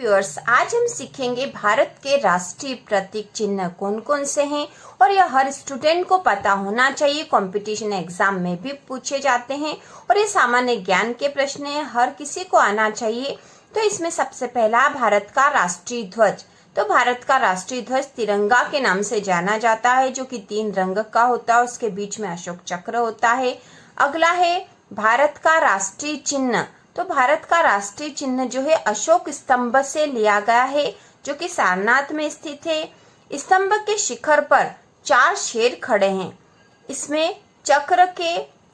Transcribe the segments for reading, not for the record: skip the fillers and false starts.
Viewers, आज हम सीखेंगे भारत के राष्ट्रीय प्रतीक चिन्ह कौन कौन से हैं और यह हर स्टूडेंट को पता होना चाहिए। कंपटीशन एग्जाम में भी पूछे जाते हैं और ये सामान्य ज्ञान के प्रश्न हैं, हर किसी को आना चाहिए। तो इसमें सबसे पहला भारत का राष्ट्रीय ध्वज। तो भारत का राष्ट्रीय ध्वज तिरंगा के नाम से जाना जाता है, जो कि 3 रंग का होता है, उसके बीच में अशोक चक्र होता है। अगला है भारत का राष्ट्रीय चिन्ह। तो भारत का राष्ट्रीय चिन्ह जो है अशोक स्तंभ से लिया गया है, जो कि सारनाथ में स्थित है। स्तंभ के शिखर पर 4 शेर खड़े हैं। इसमें चक्र के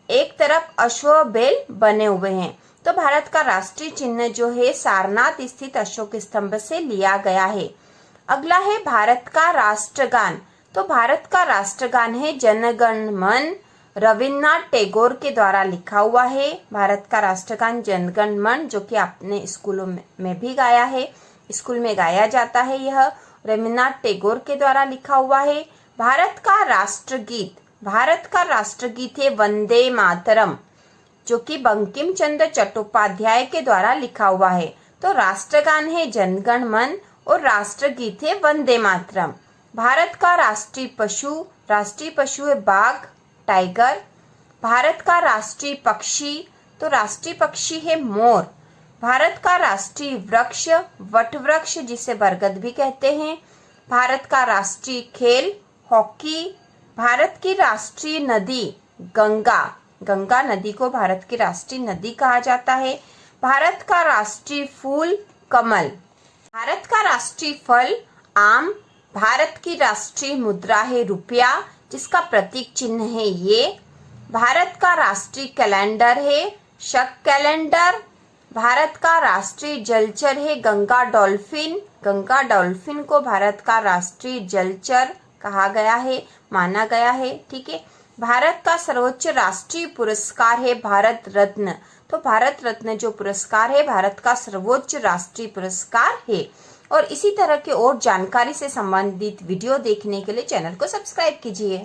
एक तरफ अश्व बैल बने हुए हैं। तो भारत का राष्ट्रीय चिन्ह जो है सारनाथ स्थित अशोक स्तंभ से लिया गया है। अगला है भारत का राष्ट्रगान। तो भारत का राष्ट्रगान है जन गण मन, रविन्द्रनाथ टैगोर के द्वारा लिखा हुआ है। भारत का राष्ट्रगान जन गण मन, जो कि आपने स्कूलों में भी गाया है, स्कूल में गाया जाता है, यह रविन्द्रनाथ टैगोर के द्वारा लिखा हुआ है। भारत का राष्ट्रगीत, भारत का राष्ट्रगीत है वंदे मातरम, जो कि बंकिम चंद्र चट्टोपाध्याय के द्वारा लिखा हुआ है। तो राष्ट्रगान है जन गण मन और राष्ट्रगीत है वंदे मातरम। भारत का राष्ट्रीय पशु है बाघ, टाइगर। भारत का राष्ट्रीय पक्षी, तो राष्ट्रीय पक्षी है मोर। भारत का राष्ट्रीय वृक्ष वट वृक्ष, जिसे बरगद भी कहते हैं। भारत का राष्ट्रीय खेल हॉकी। भारत की राष्ट्रीय नदी गंगा, गंगा नदी को भारत की राष्ट्रीय नदी कहा जाता है। भारत का राष्ट्रीय फूल कमल। भारत का राष्ट्रीय फल आम। भारत की राष्ट्रीय मुद्रा है रुपया, जिसका प्रतीक चिन्ह है ये। भारत का राष्ट्रीय कैलेंडर है शक कैलेंडर। भारत का राष्ट्रीय जलचर है गंगा डॉल्फिन। गंगा डॉल्फिन को भारत का राष्ट्रीय जलचर कहा गया है, माना गया है। ठीक है। भारत का सर्वोच्च राष्ट्रीय पुरस्कार है भारत रत्न। तो भारत रत्न जो पुरस्कार है भारत का सर्वोच्च राष्ट्रीय पुरस्कार है। और इसी तरह के और जानकारी से संबंधित वीडियो देखने के लिए चैनल को सब्सक्राइब कीजिए।